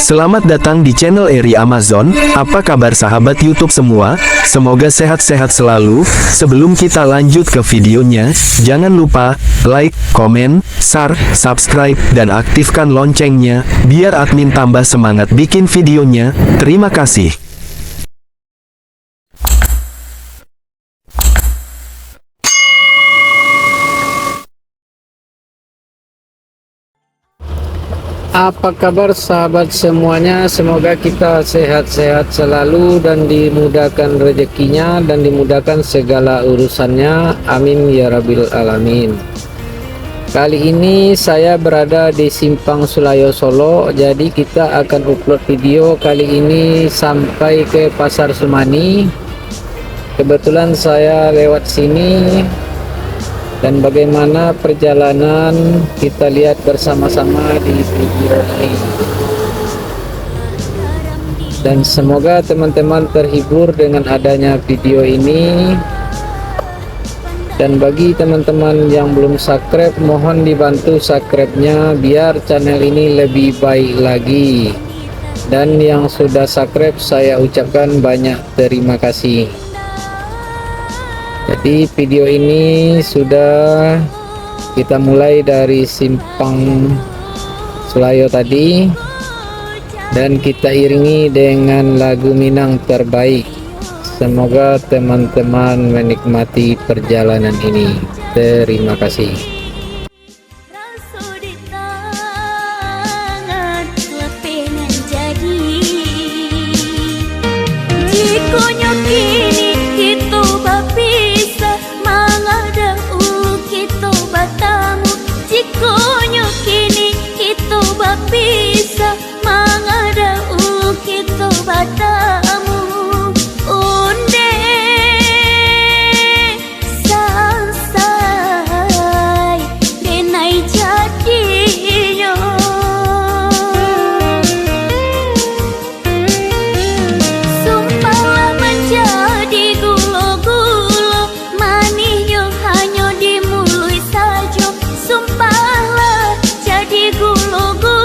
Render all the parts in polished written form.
Selamat datang di channel Eri Amazon. Apa kabar sahabat YouTube semua? Semoga sehat-sehat selalu. Sebelum kita lanjut ke videonya, jangan lupa like, komen, share, subscribe, dan aktifkan loncengnya, biar admin tambah semangat bikin videonya. Terima kasih. Apa kabar sahabat semuanya? Semoga kita sehat-sehat selalu dan dimudahkan rezekinya dan dimudahkan segala urusannya. Amin ya rabbil alamin. Kali ini saya berada di Simpang Sulayo Solo. Jadi kita akan upload video kali ini sampai ke Pasar Sumani. Kebetulan saya lewat sini. Dan bagaimana perjalanan kita lihat bersama-sama di video ini. Dan semoga teman-teman terhibur dengan adanya video ini. Dan bagi teman-teman yang belum subscribe, mohon dibantu subscribe-nya biar channel ini lebih baik lagi. Dan yang sudah subscribe, saya ucapkan banyak terima kasih. Jadi video ini sudah kita mulai dari Simpang Sulayo tadi, dan kita iringi dengan lagu Minang Terbaik. Semoga teman-teman menikmati perjalanan ini. Terima kasih. Bisa mengadakan kita batamu unde sansai denai jadinya sumpahlah menjadi gulo-gulo manisnya hanya di mulut saja. Sumpahlah jadi gulo-gulo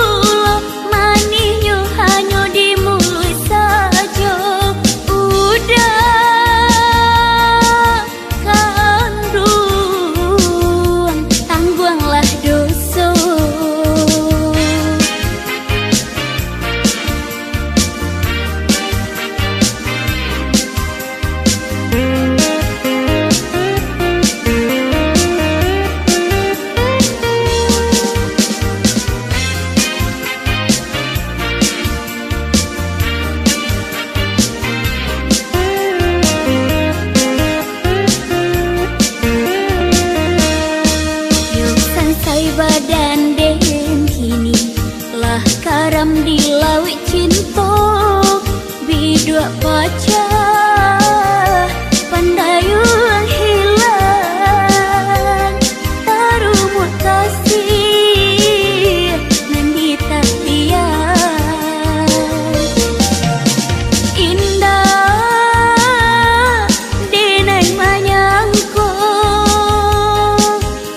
badan den kini lah karam di lawit cinta bidua pacar pandayung hilang tarumut kasih nandita liat indah denai manyangko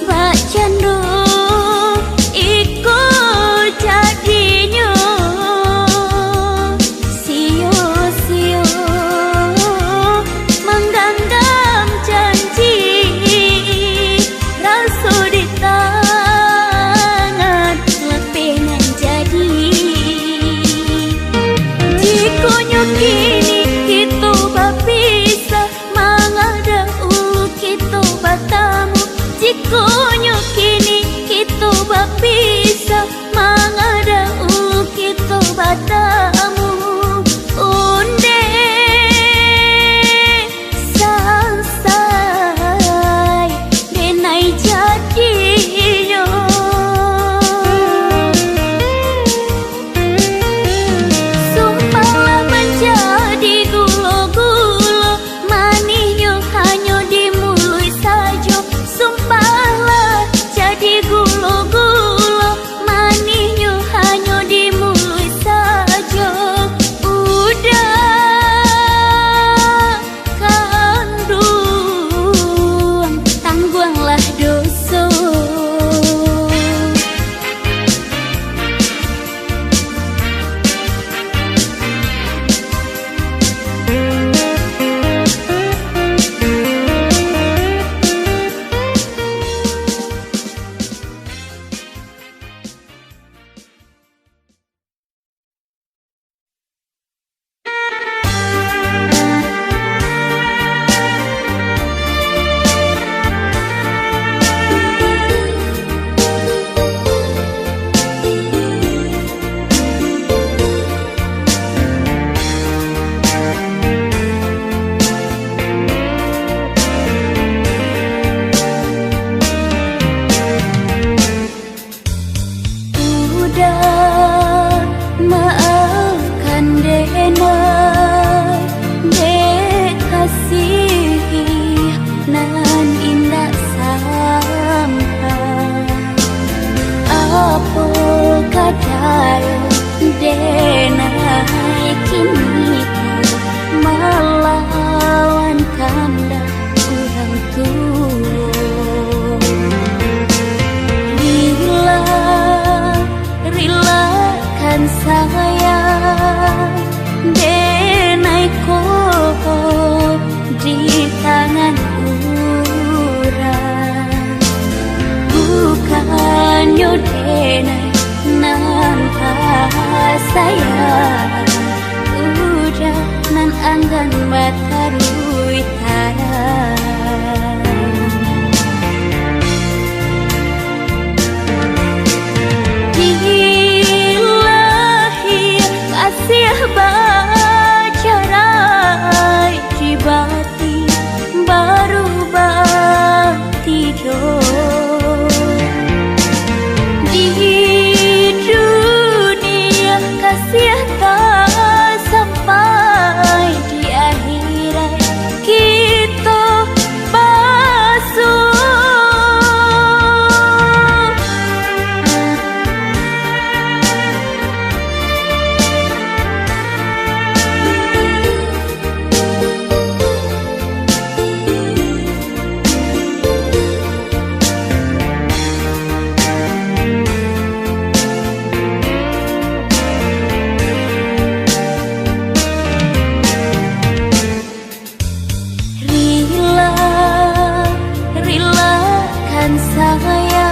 bak candu kini kita bisa mengadakan kita batamu. Jikonya kini kita bisa mengadakan kita batamu unde sansai denai jadinya jadi gulo-gulo manisnya hanya di mulut saja. Sumpahlah sayang udah nan anggan batarui tarang dilahi kasih bacarai dibati baru bati do di dunia kasih tak sampai di akhirat kita basuh relakan saya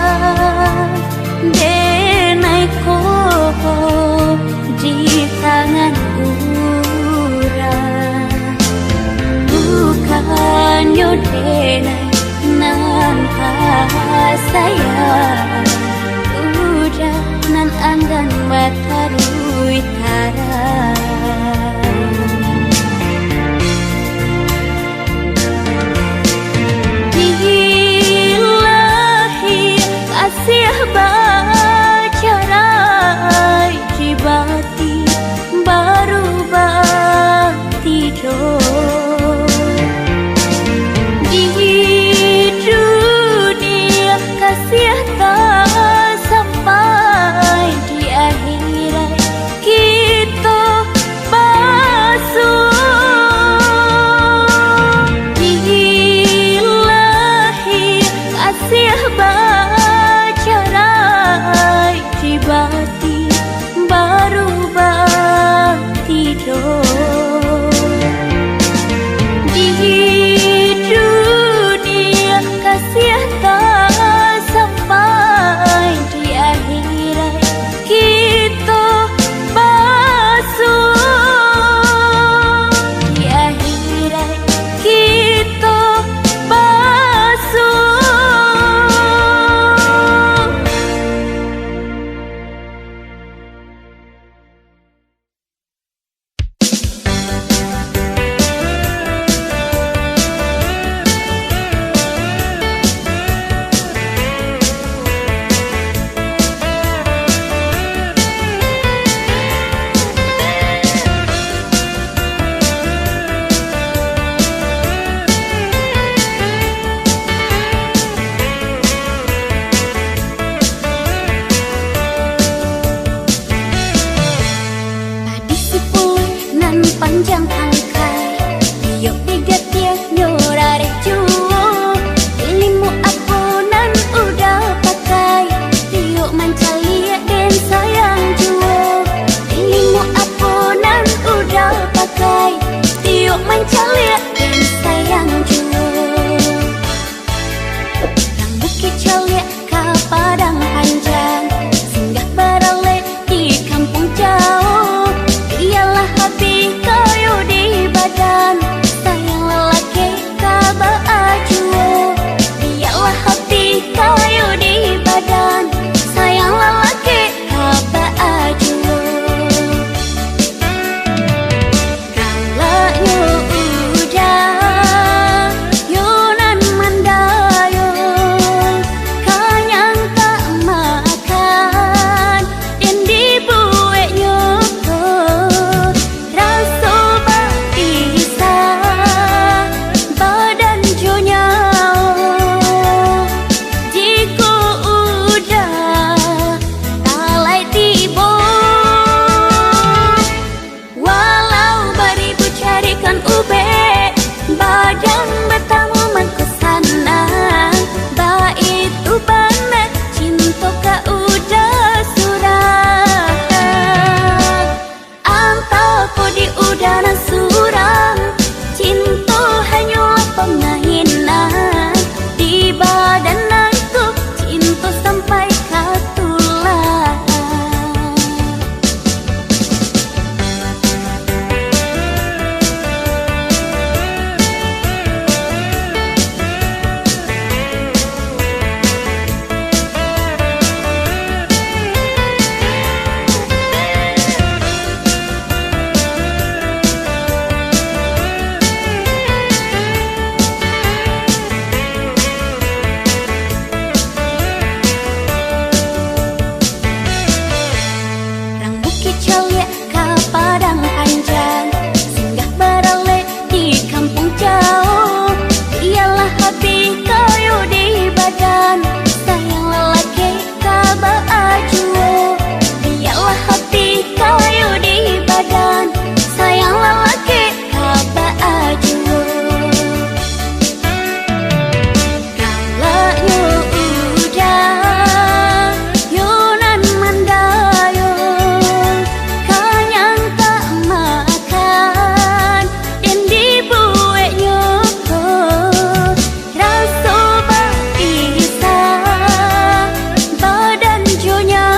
denai koho di tangan urang bukan denai nan saya udah nan anggan batarui tarang kasih bacarai dibati baru bati do di dunia kasih tak sampai di akhirat kita basuh dilahi kasih bacarai dibati baru bati do di dunia kasih tak sampai di akhirat kita basuh di akhirat kita basuh. Panjang angkai tiok tiga tiak nyorare juo ilimu aponan udah pakai tiok mancalia dan sayang juo ilimu aponan udah pakai tiok mancalia dan sayang juo nang bukit calia ke padang panjang singgah berale di kampung jauh ialah hati kayu di badan sayang lelaki kabaajuo ialah hati kayu di badan sayang lelaki kabaajuo kalanya udah padang panjang, singgah beralih di kampung jauh. Ialah hati kayu di badan, sayang lelaki kabar ajuo. Ialah hati kayu di badan, sayang lelaki kabar ajuo. Kalanya udah yunan mandayo, kanyang tak makan dan dibuatnya rasa bakisa badan jonya.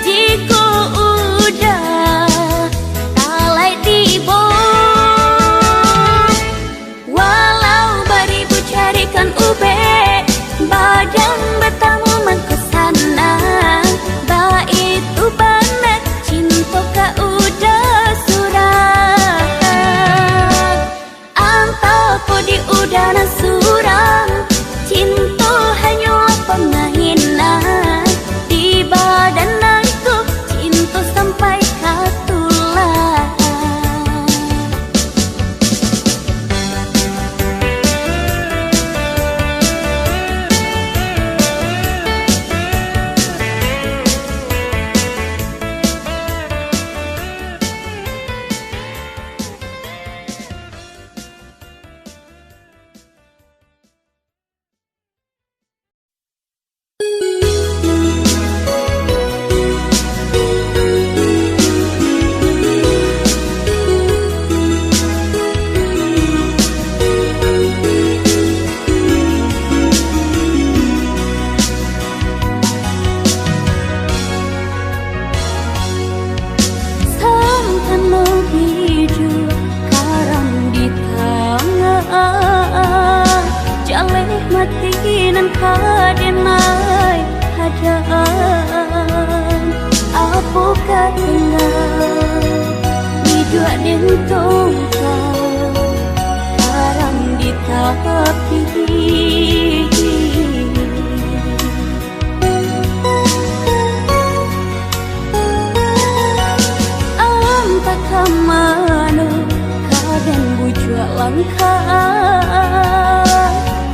Jika udah talai tiba, walau beribu carikan ube, badan bertamu mengkesana. Ba itu banget cinta ka udah surang, antaku di udara surang. Cinta hanyalah permainan, di badan aku cinta sampai katulang. Samkan hiju karang di tangan, jaleh mati nan kadenai hadaan. Apa katengan hidua den tongkang, karang di tapi ampak kamano kaden bujua langka,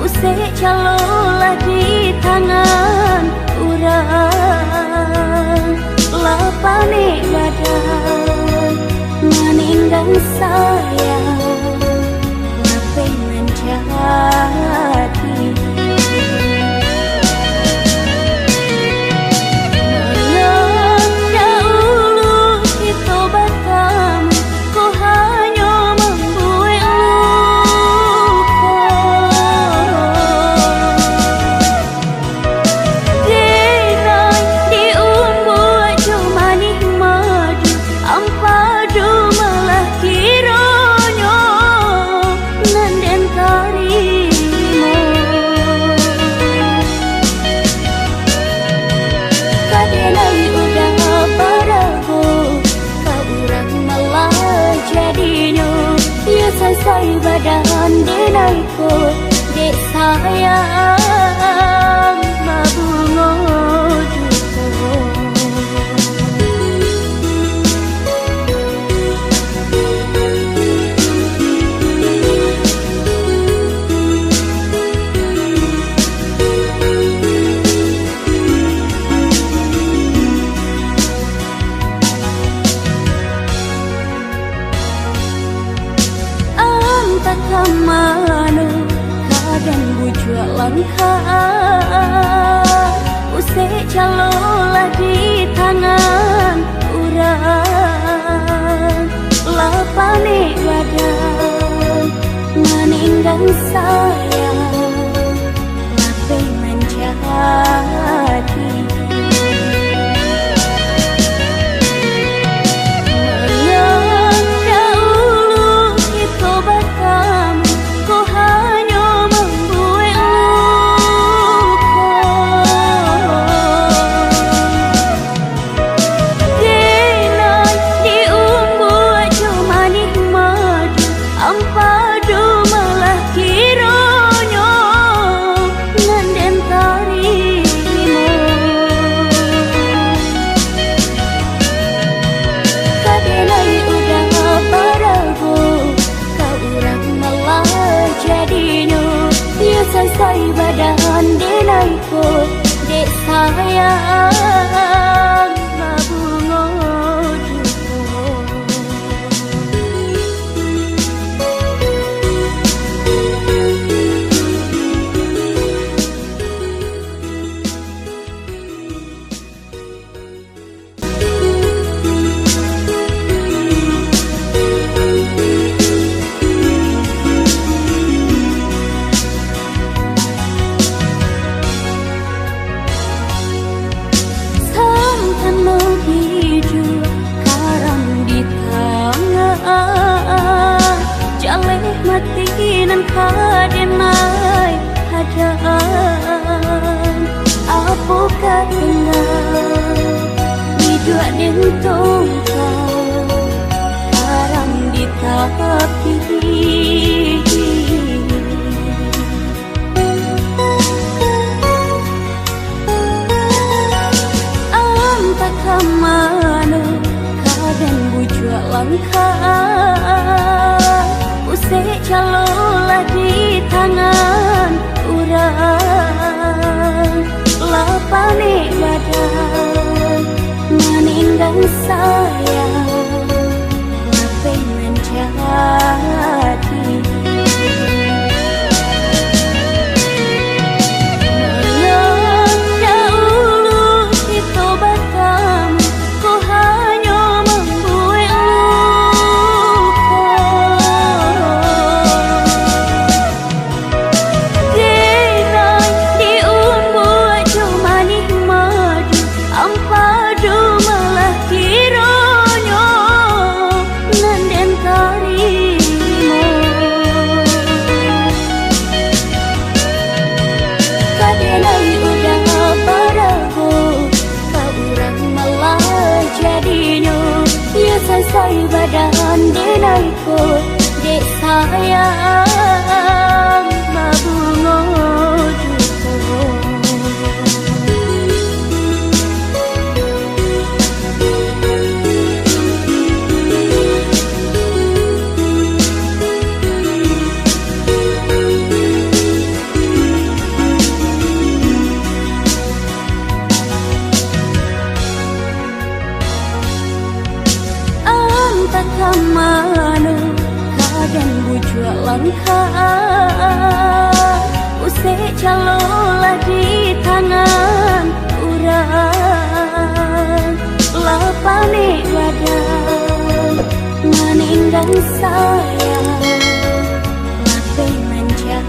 usai calolah di tangan urang. Lapane badan meninggal sayang, lape menjadi selesai badan denaiku dek sayang mabungo juko. Kamano kadang bujua langka, usai calolah di tangan urang. Lapane badan meninggal sayang, lape menjadi ampadu malah kira sayang mabungo duko. Matinan kadenai hadaan apa katenang hidua dentong karang di tapi ampak kamano kaden bujua langkah usai calolah di tangan urang lapane badan meninggal sayang apa menjadi malam dahulu itu batam ku hanya membuat say badan denaiko dek sayang mabungo duko. Kamano kadan bujua langkah usai calolah di tangan urang lapane badan meninggal sayang apa menjadi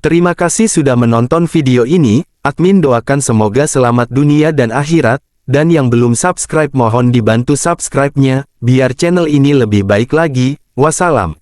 Terima kasih sudah menonton video ini, admin doakan semoga selamat dunia dan akhirat, dan yang belum subscribe mohon dibantu subscribe-nya, biar channel ini lebih baik lagi. Wassalam.